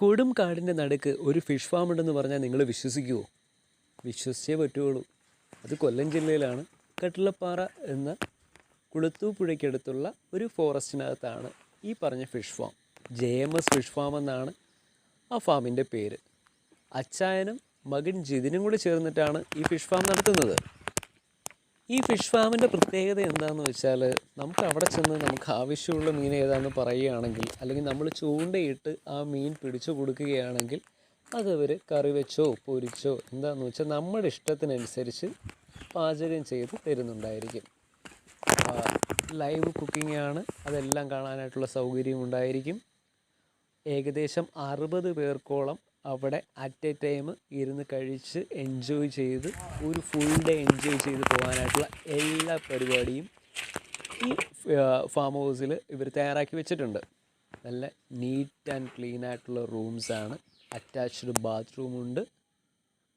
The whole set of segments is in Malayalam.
കൊടും കാടിൻ്റെ നടുക്ക് ഒരു ഫിഷ് ഫാം ഉണ്ടെന്ന് പറഞ്ഞാൽ നിങ്ങൾ വിശ്വസിക്കുമോ? വിശ്വസിച്ചേ പറ്റുള്ളൂ. അത് കൊല്ലം ജില്ലയിലാണ്. കട്ടിളപ്പാറ എന്ന കുളത്തൂർ പുഴയ്ക്കടുത്തുള്ള ഒരു ഫോറസ്റ്റിനകത്താണ് ഈ പറഞ്ഞ fish farm. JMS fish farm എന്നാണ് ആ ഫാമിൻ്റെ പേര്. അച്ചായനും മകൻ ജിതിനും കൂടി ചേർന്നിട്ടാണ് ഈ ഫിഷ് ഫാം നടത്തുന്നത്. ഈ ഫിഷ് ഫാമിൻ്റെ പ്രത്യേകത എന്താണെന്ന് വെച്ചാൽ, നമുക്ക് അവിടെ ചെന്ന് നമുക്ക് ആവശ്യമുള്ള മീൻ ഏതാണെന്ന് പറയുകയാണെങ്കിൽ, അല്ലെങ്കിൽ നമ്മൾ ചൂണ്ടയിട്ട് ആ മീൻ പിടിച്ചു കൊടുക്കുകയാണെങ്കിൽ അതവർ കറി വെച്ചോ പൊരിച്ചോ എന്താണെന്ന് വെച്ചാൽ നമ്മുടെ ഇഷ്ടത്തിനനുസരിച്ച് പാചകം ചെയ്ത് തരുന്നുണ്ടായിരിക്കും. ലൈവ് കുക്കിംഗ് ആണ്, അതെല്ലാം കാണാനായിട്ടുള്ള സൗകര്യം ഉണ്ടായിരിക്കും. ഏകദേശം 60 പേർക്കോളം അവിടെ അറ്റ് എ ടൈം ഇരുന്ന് കഴിച്ച് എൻജോയ് ചെയ്ത് ഒരു ഫുൾ ഡേ എൻജോയ് ചെയ്ത് പോകാനായിട്ടുള്ള എല്ലാ പരിപാടിയും ഈ ഫാം ഹൗസിൽ ഇവർ തയ്യാറാക്കി വെച്ചിട്ടുണ്ട്. നല്ല നീറ്റ് ആൻഡ് ക്ലീൻ ആയിട്ടുള്ള റൂംസാണ്. അറ്റാച്ച്ഡ് ബാത്റൂമുണ്ട്,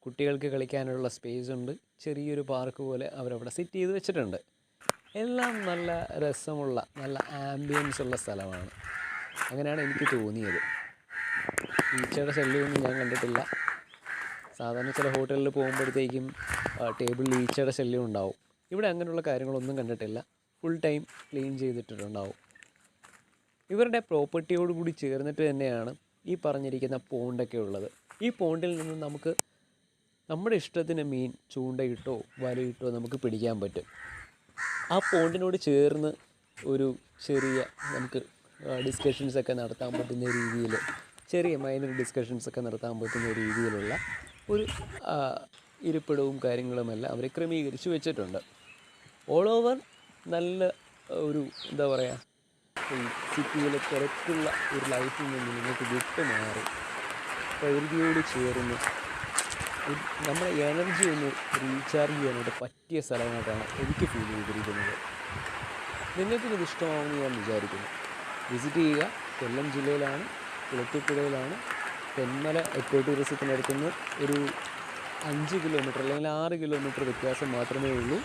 കുട്ടികൾക്ക് കളിക്കാനുള്ള സ്പേസ് ഉണ്ട്, ചെറിയൊരു പാർക്ക് പോലെ അവരവിടെ സെറ്റ് ചെയ്ത് വെച്ചിട്ടുണ്ട്. എല്ലാം നല്ല രസമുള്ള നല്ല ആംബിയൻസ് ഉള്ള സ്ഥലമാണ്. അങ്ങനെയാണ് എനിക്ക് തോന്നിയത്. ഈച്ചയുടെ ശല്യമൊന്നും ഞാൻ കണ്ടിട്ടില്ല. സാധാരണ ചില ഹോട്ടലിൽ പോകുമ്പോഴത്തേക്കും ടേബിളിൽ ഈച്ചയുടെ ശല്യം ഉണ്ടാവും. ഇവിടെ അങ്ങനെയുള്ള കാര്യങ്ങളൊന്നും കണ്ടിട്ടില്ല. ഫുൾ ടൈം ക്ലീൻ ചെയ്തിട്ടുണ്ടാവും. ഇവരുടെ പ്രോപ്പർട്ടിയോടുകൂടി ചേർന്നിട്ട് തന്നെയാണ് ഈ പറഞ്ഞിരിക്കുന്ന പോണ്ടൊക്കെ ഉള്ളത്. ഈ പോണ്ടിൽ നിന്ന് നമുക്ക് നമ്മുടെ ഇഷ്ടത്തിന് മീൻ ചൂണ്ടയിട്ടോ വലയിട്ടോ നമുക്ക് പിടിക്കാൻ പറ്റും. ആ പോണ്ടിനോട് ചേർന്ന് ഒരു ചെറിയ നമുക്ക് ഡിസ്കഷൻസൊക്കെ നടത്താൻ പറ്റുന്ന രീതിയിൽ, ചെറിയ മൈനർ ഡിസ്കഷൻസൊക്കെ നടത്താൻ പറ്റുന്ന രീതിയിലുള്ള ഒരു ഇരിപ്പിടവും കാര്യങ്ങളുമെല്ലാം അവർ ക്രമീകരിച്ച് വെച്ചിട്ടുണ്ട്. ഓൾ ഓവർ നല്ല ഒരു എന്താ പറയുക, ഈ സിറ്റിയിലെ തിരക്കുള്ള ഒരു ലൈഫിൽ നിന്ന് നിങ്ങൾക്ക് വിട്ടുമാറി പ്രകൃതിയോട് ചേർന്ന് നമ്മുടെ എനർജി ഒന്ന് റീചാർജ് ചെയ്യാനായിട്ട് പറ്റിയ സ്ഥലമായിട്ടാണ് എനിക്ക് ഫീൽ ചെയ്തിരിക്കുന്നത്. നിങ്ങൾക്കിത് ഇഷ്ടമാവുമെന്ന് ഞാൻ വിചാരിക്കുന്നു. വിസിറ്റ് ചെയ്യുക. കൊല്ലം ജില്ലയിലാണ്, കുളത്തൂപ്പുഴയിലാണ്. തെന്മല എക്കോ ടൂറിസത്തിനടുത്തുനിന്ന് ഒരു 5 കിലോമീറ്റർ അല്ലെങ്കിൽ 6 കിലോമീറ്റർ വ്യത്യാസം മാത്രമേ ഉള്ളൂ.